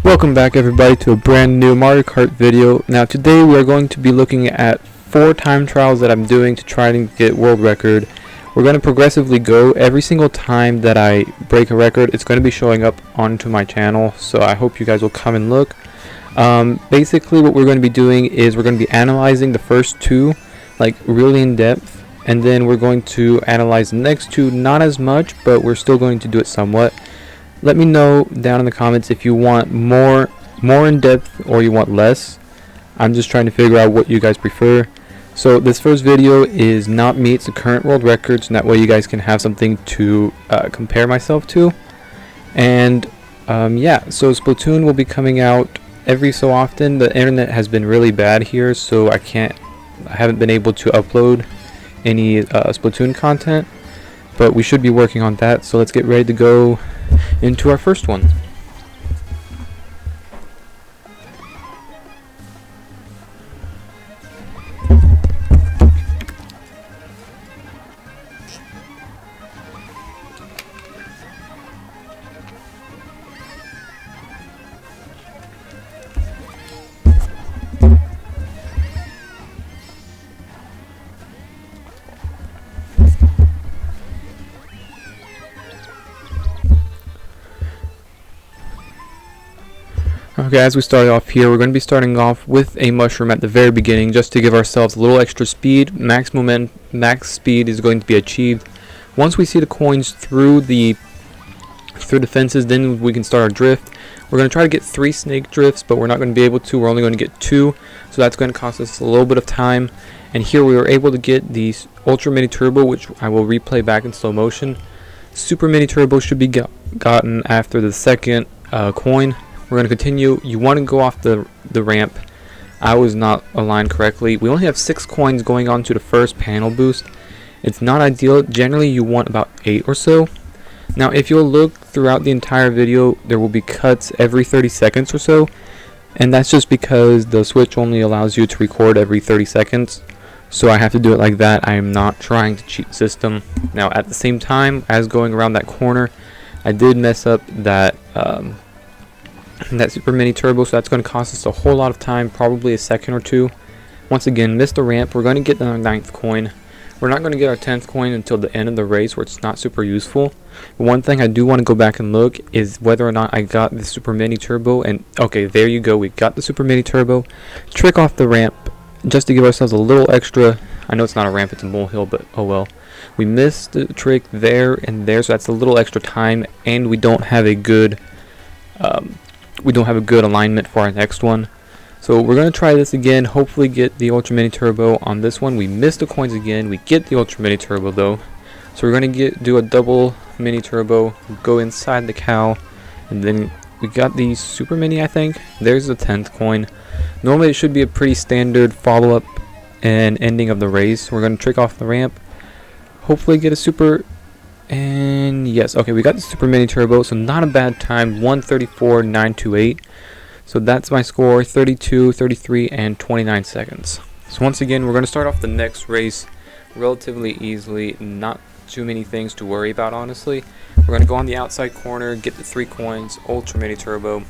Welcome back everybody to a brand new Mario Kart video. Now today we are going to be looking at 4 time trials that I'm doing to try and get world record. We're going to progressively go. Every single time that I break a record, it's going to be showing up onto my channel, so I hope you guys will come and look. Basically what we're going to be doing is we're going to be analyzing the first 2 like really in depth, and then we're going to analyze the next 2 not as much, but we're still going to do it somewhat. Let me know down in the comments if you want more in depth or you want less. I'm just trying to figure out what you guys prefer. So this first video is not me, it's the current world records, and that way you guys can have something to compare myself to. And yeah, so Splatoon will be coming out every so often. The internet has been really bad here, so I haven't been able to upload any Splatoon content, but we should be working on that. So let's get ready to go into our first one. Okay, as we start off here, we're going to be starting off with a mushroom at the very beginning just to give ourselves a little extra speed. Max speed is going to be achieved once we see the coins through the fences. Then we can start our drift. We're going to try to get 3 snake drifts, but we're not going to be able to. We're only going to get 2, so that's going to cost us a little bit of time. And here we were able to get the Ultra Mini Turbo, which I will replay back in slow motion. Super Mini Turbo should be gotten after the second coin. We're going to continue. You want to go off the ramp. I was not aligned correctly. We only have 6 coins going on to the first panel boost. It's not ideal. Generally you want about 8 or so. Now if you'll look throughout the entire video, there will be cuts every 30 seconds or so, and that's just because the Switch only allows you to record every 30 seconds, so I have to do it like that. I am not trying to cheat the system. Now at the same time, as going around that corner, I did mess up that Super Mini Turbo, so that's going to cost us a whole lot of time, probably a second or 2. Once again, missed the ramp. We're going to get the 9th coin. We're not going to get our 10th coin until the end of the race, where it's not super useful. But one thing I do want to go back and look is whether or not I got the Super Mini Turbo. And okay, there you go, we got the Super Mini Turbo. Trick off the ramp just to give ourselves a little extra. I know it's not a ramp, it's a molehill, but oh well. We missed the trick there and there, so that's a little extra time, and we don't have a good alignment for our next one. So we're going to try this again, hopefully get the Ultra Mini Turbo on this one. We missed the coins again. We get the Ultra Mini Turbo though. So we're going to do a double Mini Turbo, go inside the cow, and then we got the Super Mini, I think. There's the 10th coin. Normally it should be a pretty standard follow-up and ending of the race. We're going to trick off the ramp, hopefully get a super. And yes, okay, we got the Super Mini Turbo, so not a bad time, 1:34.928. So that's my score, 32, 33, and 29 seconds. So once again, we're going to start off the next race relatively easily, not too many things to worry about, honestly. We're going to go on the outside corner, get the 3 coins, Ultra Mini Turbo,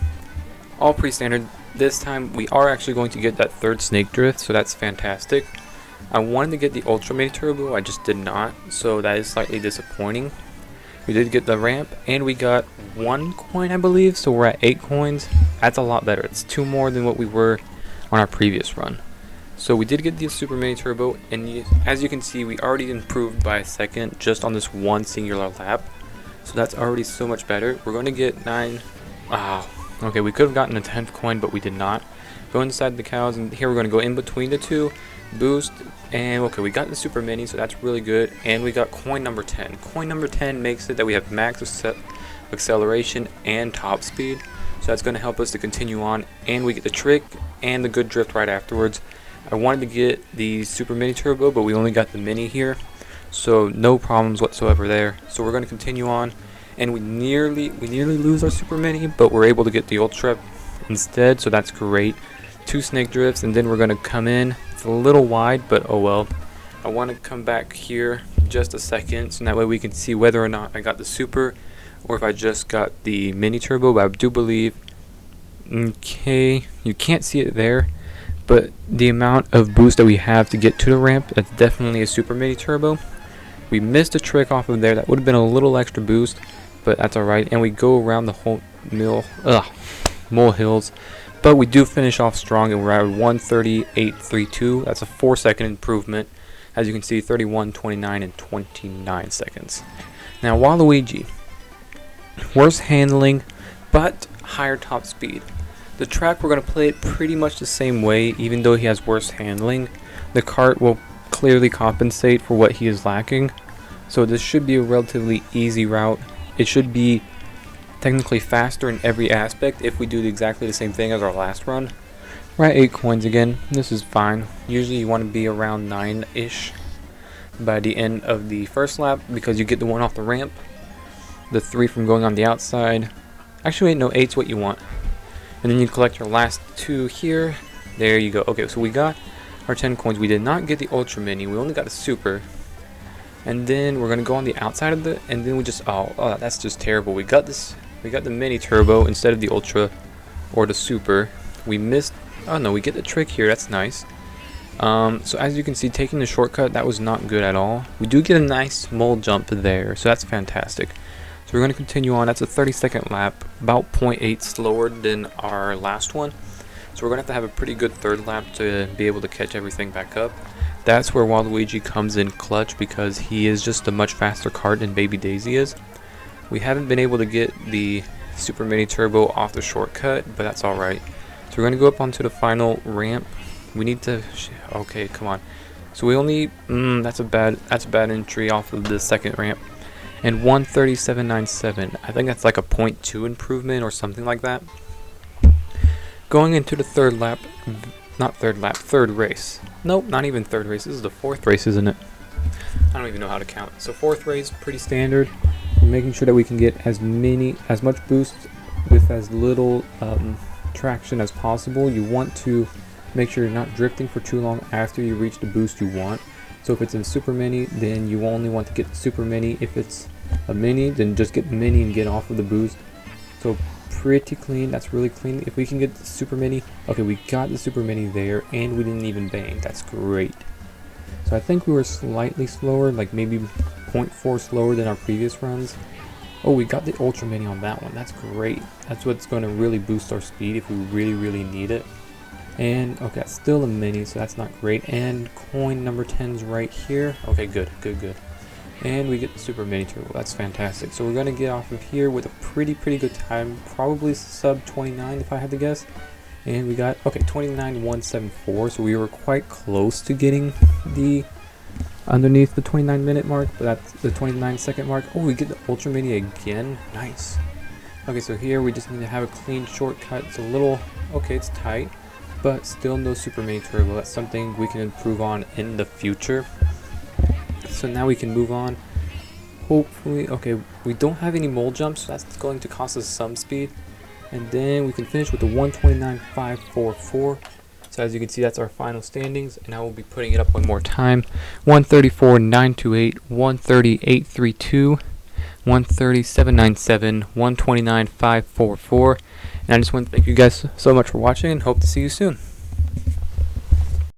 all pretty standard. This time, we are actually going to get that 3rd snake drift, so that's fantastic. I wanted to get the Ultra Mini Turbo, I just did not, so that is slightly disappointing. We did get the ramp, and we got 1 coin, I believe, so we're at 8 coins. That's a lot better. It's 2 more than what we were on our previous run. So we did get the Super Mini Turbo, and as you can see, we already improved by a second just on this one singular lap. So that's already so much better. We're going to get 9. Okay, we could have gotten a 10th coin, but we did not. Go inside the cows, and here we're going to go in between the 2. Boost, and okay, we got the Super Mini, so that's really good. And we got coin number 10. Coin number 10 makes it that we have max acceleration and top speed, so that's going to help us to continue on, and we get the trick and the good drift right afterwards. I wanted to get the Super Mini Turbo, but we only got the Mini here, so no problems whatsoever there. So we're going to continue on, and we nearly lose our Super Mini, but we're able to get the Ultra instead, so that's great. 2 snake drifts, and then we're going to come in. It's a little wide, but oh well. I want to come back here just a second, so that way we can see whether or not I got the Super or if I just got the Mini Turbo, but I do believe Okay, you can't see it there, but the amount of boost that we have to get to the ramp, that's definitely a super mini turbo. We missed a trick off of there. That would have been a little extra boost, but that's alright. And we go around the whole molehills, but we do finish off strong, and we're at 1:38.32. That's a 4-second improvement. As you can see, 31, 29, and 29 seconds. Now, Waluigi, worse handling, but higher top speed. The track, we're going to play it pretty much the same way, even though he has worse handling. The kart will clearly compensate for what he is lacking. So this should be a relatively easy route. It should be technically faster in every aspect if we do exactly the same thing as our last run. We're at 8 coins again. This is fine. Usually you want to be around 9-ish by the end of the first lap, because you get the 1 off the ramp, the 3 from going on the outside. Actually, no, 8's what you want. And then you collect your last 2 here. There you go. Okay, so we got our 10 coins. We did not get the Ultra Mini. We only got a Super. And then we're going to go on the outside of the, and then we just, oh, that's just terrible. We got this, we got the Mini Turbo instead of the Ultra or the Super. We missed, oh no, we get the trick here. That's nice. So as you can see, taking the shortcut, that was not good at all. We do get a nice small jump there, so that's fantastic. So we're going to continue on. That's a 30-second lap, about 0.8 slower than our last one. So we're going to have a pretty good third lap to be able to catch everything back up. That's where Waluigi comes in clutch, because he is just a much faster kart than Baby Daisy is. We haven't been able to get the Super Mini Turbo off the shortcut, but that's alright. So we're going to go up onto the final ramp. We need to, okay, come on. So we only, that's a bad entry off of the second ramp. And 1:37.97. I think that's like a 0.2 improvement or something like that. Going into the third lap, third race. Nope, not even third race. This is the 4th race, isn't it? I don't even know how to count. So 4th race, pretty standard. We're making sure that we can get as much boost with as little traction as possible. You want to make sure you're not drifting for too long after you reach the boost you want. So if it's a Super Mini, then you only want to get the Super Mini. If it's a Mini, then just get the Mini and get off of the boost. So pretty clean. That's really clean. If we can get the Super Mini, okay, we got the Super Mini there, and we didn't even bang. That's great. So I think we were slightly slower, like maybe 0.4 slower than our previous runs. Oh, we got the Ultra Mini on that one. That's great. That's what's going to really boost our speed if we really need it. And okay, that's still a Mini, so that's not great. And coin number 10's right here. Okay, good. And we get the Super Mini Turbo. That's fantastic. So we're going to get off of here with a pretty good time. Probably sub 29 if I had to guess. And we got, okay, 29.174. So we were quite close to getting the underneath the 29-minute mark. But that's the 29-second mark. Oh, we get the Ultra Mini again. Nice. Okay, so here we just need to have a clean shortcut. It's a little, okay, it's tight, but still no Super Mini Turbo. That's something we can improve on in the future. So now we can move on. Hopefully, okay, we don't have any mole jumps, so that's going to cost us some speed. And then we can finish with the 1:29.544. So as you can see, that's our final standings, and I will be putting it up one more time. 1:34.928, 1:38.32, 1:37.97, 1:29.544. And I just want to thank you guys so much for watching, and hope to see you soon.